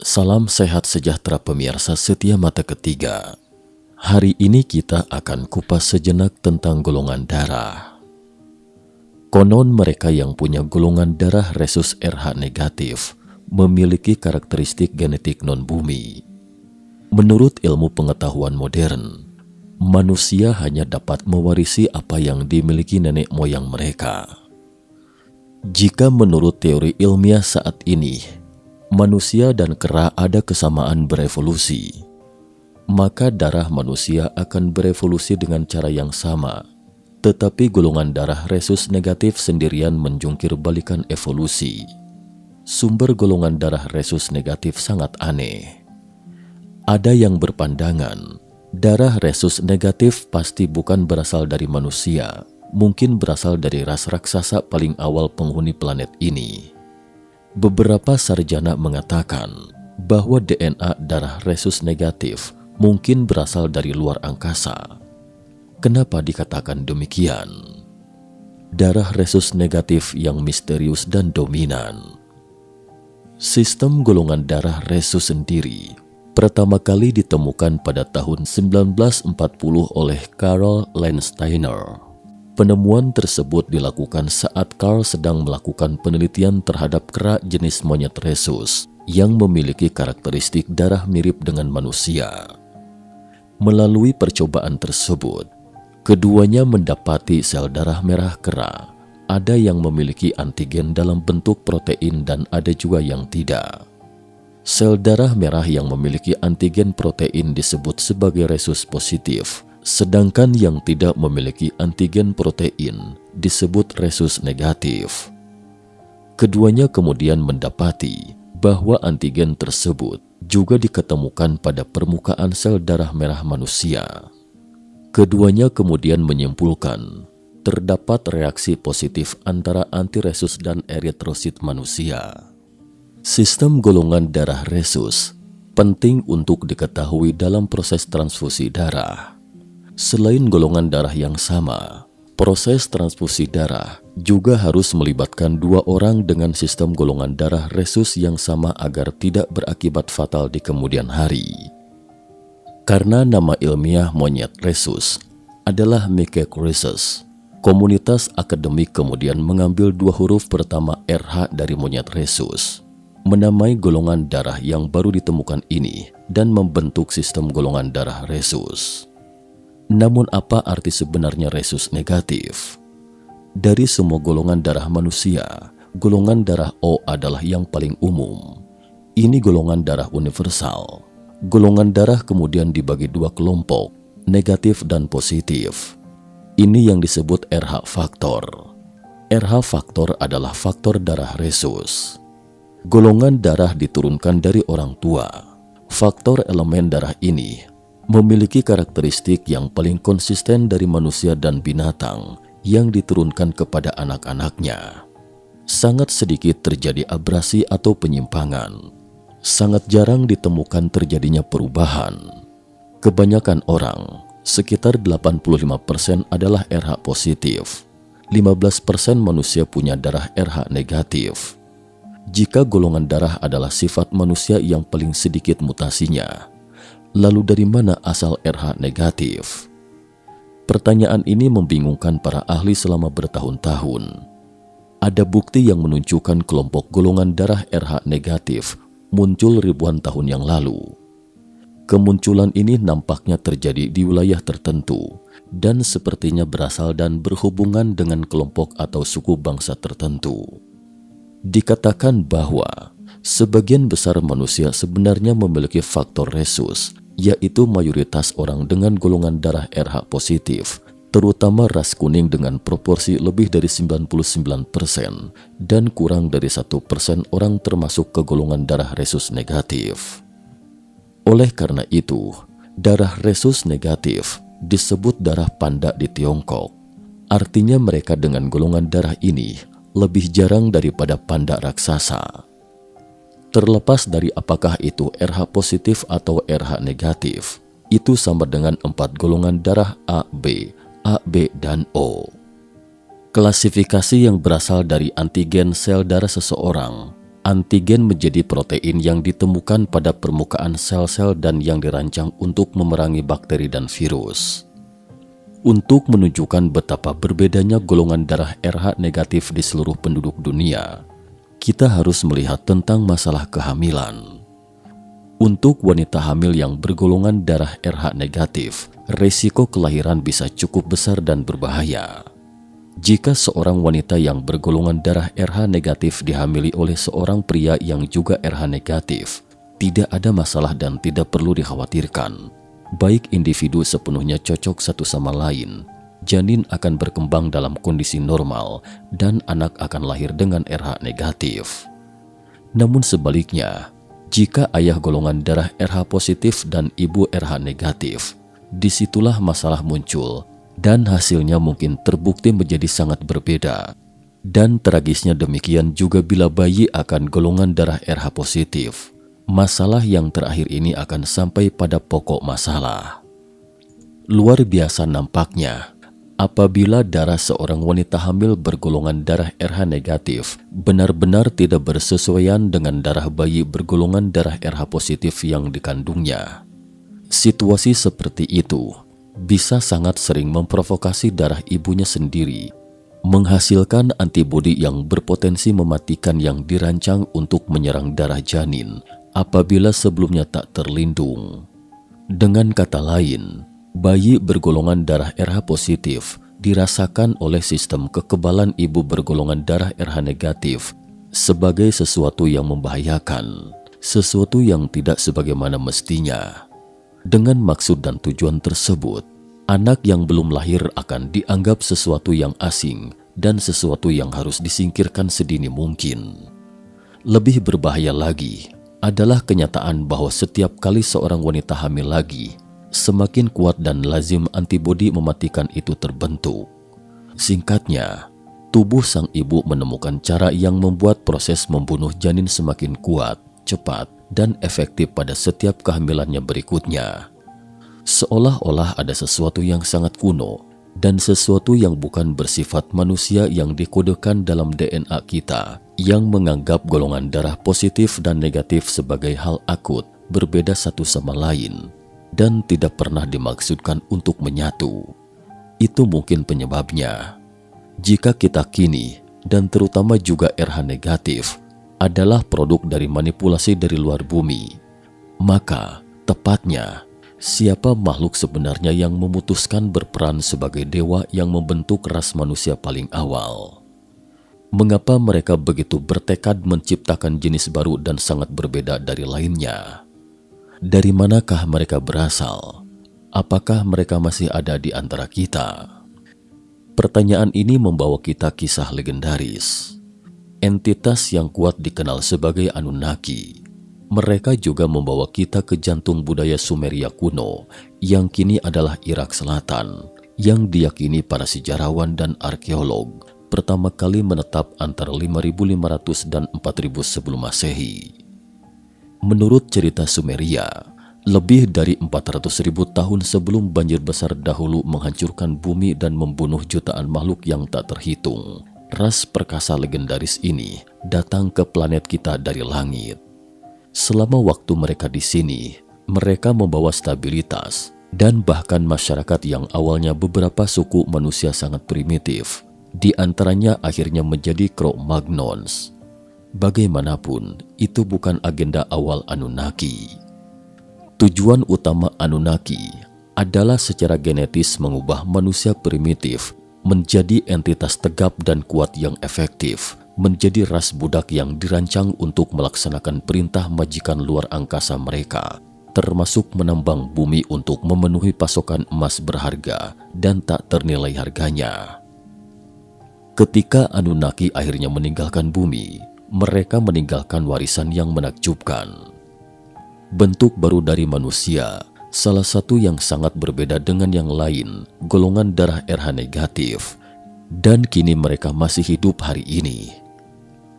Salam sehat sejahtera pemirsa setia mata ketiga. Hari ini kita akan kupas sejenak tentang golongan darah. Konon mereka yang punya golongan darah resus RH negatif memiliki karakteristik genetik non-bumi. Menurut ilmu pengetahuan modern, manusia hanya dapat mewarisi apa yang dimiliki nenek moyang mereka. Jika menurut teori ilmiah saat ini, manusia dan kera ada kesamaan berevolusi, maka darah manusia akan berevolusi dengan cara yang sama. Tetapi golongan darah resus negatif sendirian menjungkir balikan evolusi. Sumber golongan darah resus negatif sangat aneh. Ada yang berpandangan, darah resus negatif pasti bukan berasal dari manusia, mungkin berasal dari ras raksasa paling awal penghuni planet ini. Beberapa sarjana mengatakan bahwa DNA darah resus negatif mungkin berasal dari luar angkasa. Kenapa dikatakan demikian? Darah resus negatif yang misterius dan dominan. Sistem golongan darah resus sendiri pertama kali ditemukan pada tahun 1940 oleh Karl Landsteiner. Penemuan tersebut dilakukan saat Karl sedang melakukan penelitian terhadap kera jenis monyet resus yang memiliki karakteristik darah mirip dengan manusia. Melalui percobaan tersebut, keduanya mendapati sel darah merah kera. Ada yang memiliki antigen dalam bentuk protein dan ada juga yang tidak. Sel darah merah yang memiliki antigen protein disebut sebagai resus positif, sedangkan yang tidak memiliki antigen protein disebut resus negatif. Keduanya kemudian mendapati bahwa antigen tersebut juga diketemukan pada permukaan sel darah merah manusia. Keduanya kemudian menyimpulkan terdapat reaksi positif antara antiresus dan eritrosit manusia. Sistem golongan darah resus penting untuk diketahui dalam proses transfusi darah. Selain golongan darah yang sama, proses transfusi darah juga harus melibatkan dua orang dengan sistem golongan darah resus yang sama agar tidak berakibat fatal di kemudian hari. Karena nama ilmiah monyet resus adalah Mickey rhesus, komunitas akademik kemudian mengambil dua huruf pertama RH dari monyet resus, menamai golongan darah yang baru ditemukan ini dan membentuk sistem golongan darah resus. Namun apa arti sebenarnya resus negatif? Dari semua golongan darah manusia, golongan darah O adalah yang paling umum. Ini golongan darah universal. Golongan darah kemudian dibagi dua kelompok, negatif dan positif. Ini yang disebut RH faktor. RH faktor adalah faktor darah resus. Golongan darah diturunkan dari orang tua. Faktor elemen darah ini memiliki karakteristik yang paling konsisten dari manusia dan binatang yang diturunkan kepada anak-anaknya. Sangat sedikit terjadi abrasi atau penyimpangan. Sangat jarang ditemukan terjadinya perubahan. Kebanyakan orang, sekitar 85% adalah RH positif. 15% manusia punya darah RH negatif. Jika golongan darah adalah sifat manusia yang paling sedikit mutasinya, lalu dari mana asal RH negatif? Pertanyaan ini membingungkan para ahli selama bertahun-tahun. Ada bukti yang menunjukkan kelompok golongan darah RH negatif muncul ribuan tahun yang lalu. Kemunculan ini nampaknya terjadi di wilayah tertentu dan sepertinya berasal dan berhubungan dengan kelompok atau suku bangsa tertentu. Dikatakan bahwa sebagian besar manusia sebenarnya memiliki faktor resus, yaitu mayoritas orang dengan golongan darah RH positif, terutama ras kuning dengan proporsi lebih dari 99% dan kurang dari 1% orang termasuk ke golongan darah resus negatif. Oleh karena itu, darah resus negatif disebut darah panda di Tiongkok. Artinya mereka dengan golongan darah ini lebih jarang daripada panda raksasa. Terlepas dari apakah itu RH positif atau RH negatif, itu sama dengan 4 golongan darah AB, AB, dan O. Klasifikasi yang berasal dari antigen sel darah seseorang Antigen menjadi protein yang ditemukan pada permukaan sel-sel dan yang dirancang untuk memerangi bakteri dan virus. Untuk menunjukkan betapa berbedanya golongan darah RH negatif di seluruh penduduk dunia, kita harus melihat tentang masalah kehamilan. Untuk wanita hamil yang bergolongan darah RH negatif, risiko kelahiran bisa cukup besar dan berbahaya. Jika seorang wanita yang bergolongan darah RH negatif dihamili oleh seorang pria yang juga RH negatif, tidak ada masalah dan tidak perlu dikhawatirkan. Baik individu sepenuhnya cocok satu sama lain, janin akan berkembang dalam kondisi normal dan anak akan lahir dengan RH negatif. Namun sebaliknya, jika ayah golongan darah RH positif dan ibu RH negatif, disitulah masalah muncul. Dan hasilnya mungkin terbukti menjadi sangat berbeda. Dan tragisnya demikian juga bila bayi akan golongan darah RH positif. Masalah yang terakhir ini akan sampai pada pokok masalah. Luar biasa nampaknya apabila darah seorang wanita hamil bergolongan darah RH negatif benar-benar tidak bersesuaian dengan darah bayi bergolongan darah RH positif yang dikandungnya. Situasi seperti itu bisa sangat sering memprovokasi darah ibunya sendiri, menghasilkan antibodi yang berpotensi mematikan yang dirancang untuk menyerang darah janin apabila sebelumnya tak terlindung. Dengan kata lain, bayi bergolongan darah RH positif dirasakan oleh sistem kekebalan ibu bergolongan darah RH negatif sebagai sesuatu yang membahayakan, sesuatu yang tidak sebagaimana mestinya. Dengan maksud dan tujuan tersebut, anak yang belum lahir akan dianggap sesuatu yang asing dan sesuatu yang harus disingkirkan sedini mungkin. Lebih berbahaya lagi adalah kenyataan bahwa setiap kali seorang wanita hamil lagi, semakin kuat dan lazim antibodi mematikan itu terbentuk. Singkatnya, tubuh sang ibu menemukan cara yang membuat proses membunuh janin semakin kuat, cepat, dan efektif pada setiap kehamilannya berikutnya. Seolah-olah ada sesuatu yang sangat kuno dan sesuatu yang bukan bersifat manusia yang dikodekan dalam DNA kita yang menganggap golongan darah positif dan negatif sebagai hal akut, berbeda satu sama lain, dan tidak pernah dimaksudkan untuk menyatu. Itu mungkin penyebabnya. Jika kita kini, dan terutama juga RH negatif, adalah produk dari manipulasi dari luar bumi, maka tepatnya siapa makhluk sebenarnya yang memutuskan berperan sebagai dewa yang membentuk ras manusia paling awal? Mengapa mereka begitu bertekad menciptakan jenis baru dan sangat berbeda dari lainnya? Dari manakah mereka berasal? Apakah mereka masih ada di antara kita? Pertanyaan ini membawa kita kisah legendaris. Entitas yang kuat dikenal sebagai Anunnaki. Mereka juga membawa kita ke jantung budaya Sumeria kuno yang kini adalah Irak Selatan, yang diyakini para sejarawan dan arkeolog pertama kali menetap antara 5500 dan 4000 sebelum Masehi. Menurut cerita Sumeria, lebih dari 400.000 tahun sebelum banjir besar dahulu menghancurkan bumi dan membunuh jutaan makhluk yang tak terhitung, ras perkasa legendaris ini datang ke planet kita dari langit. Selama waktu mereka di sini, mereka membawa stabilitas dan bahkan masyarakat yang awalnya beberapa suku manusia sangat primitif, di antaranya akhirnya menjadi Cro-Magnons. Bagaimanapun, itu bukan agenda awal Anunnaki. Tujuan utama Anunnaki adalah secara genetis mengubah manusia primitif menjadi entitas tegap dan kuat yang efektif, menjadi ras budak yang dirancang untuk melaksanakan perintah majikan luar angkasa mereka, termasuk menambang bumi untuk memenuhi pasokan emas berharga dan tak ternilai harganya. Ketika Anunnaki akhirnya meninggalkan bumi, mereka meninggalkan warisan yang menakjubkan. Bentuk baru dari manusia, salah satu yang sangat berbeda dengan yang lain, golongan darah RH negatif, dan kini mereka masih hidup hari ini.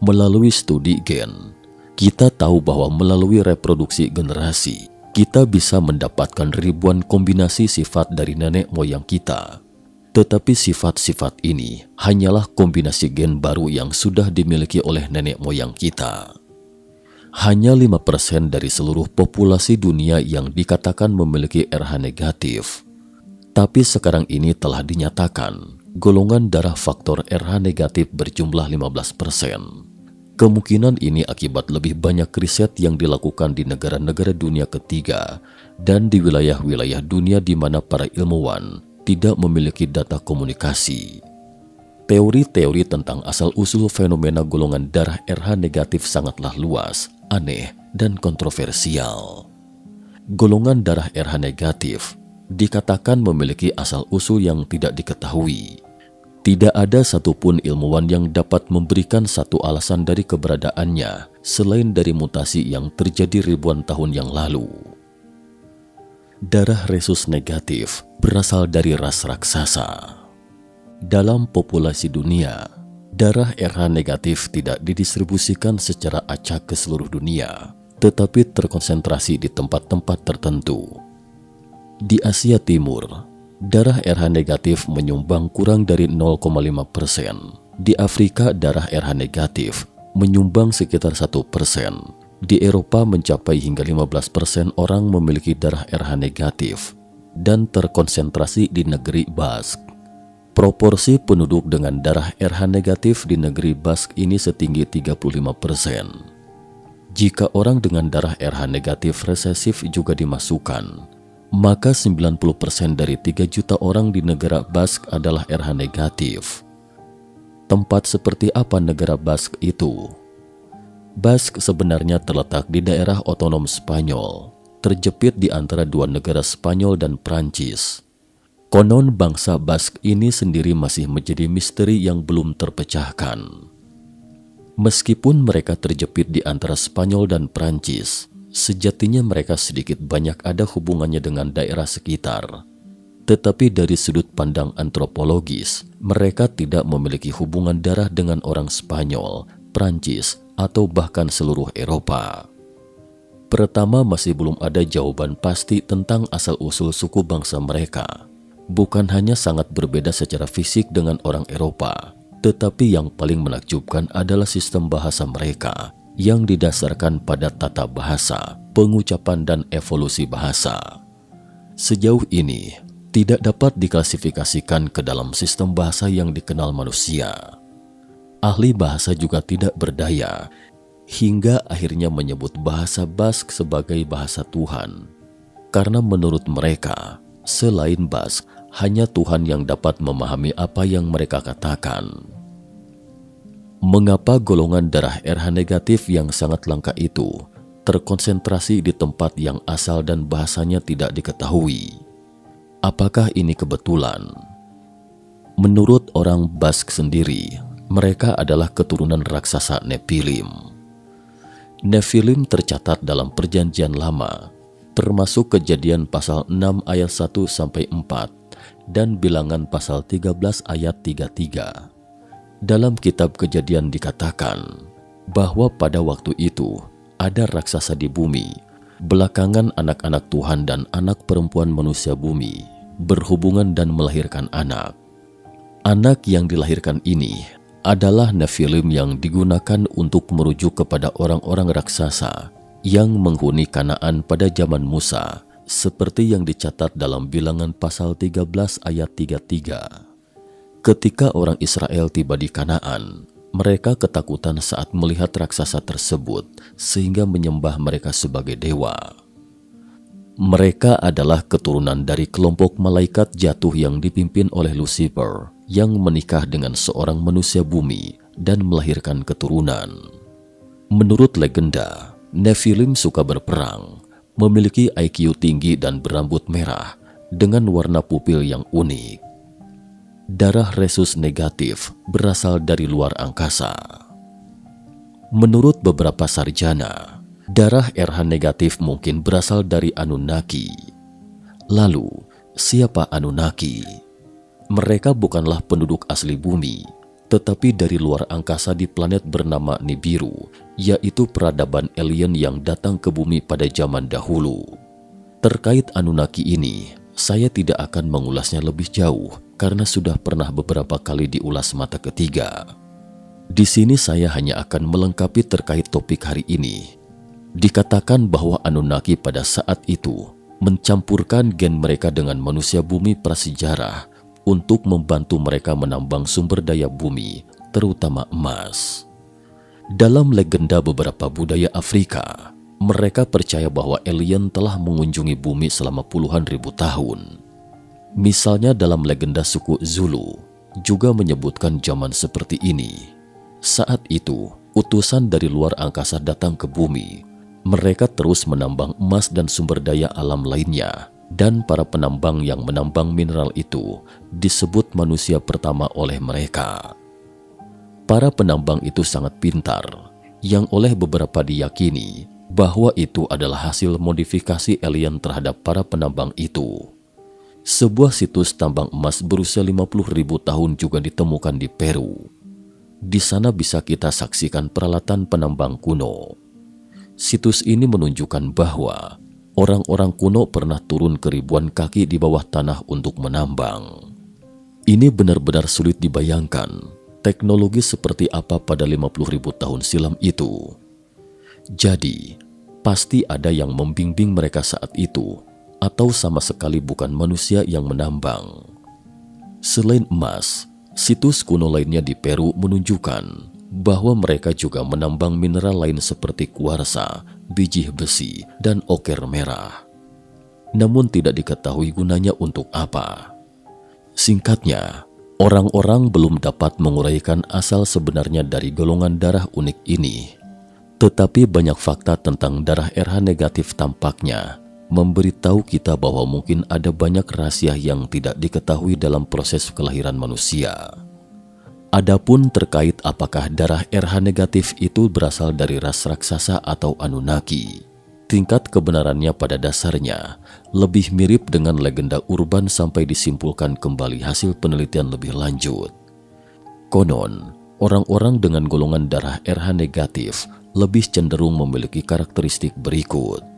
Melalui studi gen, kita tahu bahwa melalui reproduksi generasi, kita bisa mendapatkan ribuan kombinasi sifat dari nenek moyang kita. Tetapi sifat-sifat ini hanyalah kombinasi gen baru yang sudah dimiliki oleh nenek moyang kita. Hanya 5% dari seluruh populasi dunia yang dikatakan memiliki RH negatif. Tapi sekarang ini telah dinyatakan golongan darah faktor RH negatif berjumlah 15%. Kemungkinan ini akibat lebih banyak riset yang dilakukan di negara-negara dunia ketiga dan di wilayah-wilayah dunia di mana para ilmuwan tidak memiliki data komunikasi. Teori-teori tentang asal-usul fenomena golongan darah RH negatif sangatlah luas, aneh, dan kontroversial. Golongan darah RH negatif dikatakan memiliki asal-usul yang tidak diketahui. Tidak ada satupun ilmuwan yang dapat memberikan satu alasan dari keberadaannya selain dari mutasi yang terjadi ribuan tahun yang lalu. Darah resus negatif berasal dari ras raksasa. Dalam populasi dunia, darah RH negatif tidak didistribusikan secara acak ke seluruh dunia, tetapi terkonsentrasi di tempat-tempat tertentu. Di Asia Timur, darah RH negatif menyumbang kurang dari 0,5%. Di Afrika, darah RH negatif menyumbang sekitar 1%. Di Eropa mencapai hingga 15% orang memiliki darah RH negatif dan terkonsentrasi di negeri Basque. Proporsi penduduk dengan darah RH negatif di negeri Basque ini setinggi 35%. Jika orang dengan darah RH negatif resesif juga dimasukkan, maka 90% dari 3 juta orang di negara Basque adalah RH negatif. Tempat seperti apa negara Basque itu? Basque sebenarnya terletak di daerah otonom Spanyol, terjepit di antara dua negara Spanyol dan Prancis. Konon bangsa Basque ini sendiri masih menjadi misteri yang belum terpecahkan. Meskipun mereka terjepit di antara Spanyol dan Prancis, sejatinya mereka sedikit banyak ada hubungannya dengan daerah sekitar. Tetapi dari sudut pandang antropologis, mereka tidak memiliki hubungan darah dengan orang Spanyol, Prancis, atau bahkan seluruh Eropa. Pertama, masih belum ada jawaban pasti tentang asal-usul suku bangsa mereka. Bukan hanya sangat berbeda secara fisik dengan orang Eropa, tetapi yang paling menakjubkan adalah sistem bahasa mereka yang didasarkan pada tata bahasa, pengucapan, dan evolusi bahasa. Sejauh ini, tidak dapat diklasifikasikan ke dalam sistem bahasa yang dikenal manusia. Ahli bahasa juga tidak berdaya, hingga akhirnya menyebut bahasa Basque sebagai bahasa Tuhan. Karena menurut mereka, selain Basque, hanya Tuhan yang dapat memahami apa yang mereka katakan. Mengapa golongan darah RH negatif yang sangat langka itu terkonsentrasi di tempat yang asal dan bahasanya tidak diketahui? Apakah ini kebetulan? Menurut orang Basque sendiri, mereka adalah keturunan raksasa Nephilim. Nephilim tercatat dalam Perjanjian Lama, termasuk Kejadian pasal 6 ayat 1-4 dan Bilangan pasal 13 ayat 33. Dalam kitab Kejadian dikatakan bahwa pada waktu itu ada raksasa di bumi. Belakangan anak-anak Tuhan dan anak perempuan manusia bumi berhubungan dan melahirkan anak. Anak yang dilahirkan ini adalah Nephilim yang digunakan untuk merujuk kepada orang-orang raksasa yang menghuni Kanaan pada zaman Musa, seperti yang dicatat dalam Bilangan pasal 13 ayat 33. Ketika orang Israel tiba di Kanaan, mereka ketakutan saat melihat raksasa tersebut sehingga menyembah mereka sebagai dewa. Mereka adalah keturunan dari kelompok malaikat jatuh yang dipimpin oleh Lucifer yang menikah dengan seorang manusia bumi dan melahirkan keturunan. Menurut legenda, Nephilim suka berperang, memiliki IQ tinggi dan berambut merah dengan warna pupil yang unik. Darah resus negatif berasal dari luar angkasa. Menurut beberapa sarjana, darah RH negatif mungkin berasal dari Anunnaki. Lalu, siapa Anunnaki? Mereka bukanlah penduduk asli bumi, tetapi dari luar angkasa di planet bernama Nibiru, yaitu peradaban alien yang datang ke bumi pada zaman dahulu. Terkait Anunnaki ini, saya tidak akan mengulasnya lebih jauh karena sudah pernah beberapa kali diulas mata ketiga. Di sini saya hanya akan melengkapi terkait topik hari ini. Dikatakan bahwa Anunnaki pada saat itu mencampurkan gen mereka dengan manusia bumi prasejarah untuk membantu mereka menambang sumber daya bumi, terutama emas. Dalam legenda beberapa budaya Afrika, mereka percaya bahwa alien telah mengunjungi bumi selama puluhan ribu tahun. Misalnya dalam legenda suku Zulu juga menyebutkan zaman seperti ini. Saat itu, utusan dari luar angkasa datang ke bumi. Mereka terus menambang emas dan sumber daya alam lainnya, dan para penambang yang menambang mineral itu disebut manusia pertama oleh mereka. Para penambang itu sangat pintar, yang oleh beberapa diyakini bahwa itu adalah hasil modifikasi alien terhadap para penambang itu. Sebuah situs tambang emas berusia 50.000 tahun juga ditemukan di Peru. Di sana bisa kita saksikan peralatan penambang kuno. Situs ini menunjukkan bahwa orang-orang kuno pernah turun ke ribuan kaki di bawah tanah untuk menambang. Ini benar-benar sulit dibayangkan teknologi seperti apa pada 50.000 tahun silam itu. Jadi, pasti ada yang membimbing mereka saat itu, atau sama sekali bukan manusia yang menambang. Selain emas, situs kuno lainnya di Peru menunjukkan bahwa mereka juga menambang mineral lain seperti kuarsa, biji besi, dan oker merah. Namun tidak diketahui gunanya untuk apa. Singkatnya, orang-orang belum dapat menguraikan asal sebenarnya dari golongan darah unik ini. Tetapi banyak fakta tentang darah RH negatif tampaknya memberitahu kita bahwa mungkin ada banyak rahasia yang tidak diketahui dalam proses kelahiran manusia. Adapun terkait apakah darah RH negatif itu berasal dari ras raksasa atau Anunnaki, tingkat kebenarannya pada dasarnya lebih mirip dengan legenda urban sampai disimpulkan kembali hasil penelitian lebih lanjut. Konon, orang-orang dengan golongan darah RH negatif lebih cenderung memiliki karakteristik berikut.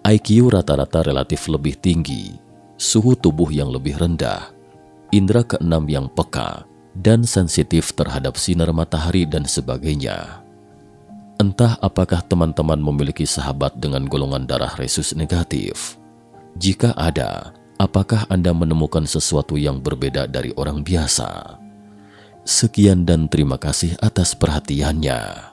IQ rata-rata relatif lebih tinggi, suhu tubuh yang lebih rendah, indera keenam yang peka, dan sensitif terhadap sinar matahari dan sebagainya. Entah apakah teman-teman memiliki sahabat dengan golongan darah rhesus negatif? Jika ada, apakah Anda menemukan sesuatu yang berbeda dari orang biasa? Sekian dan terima kasih atas perhatiannya.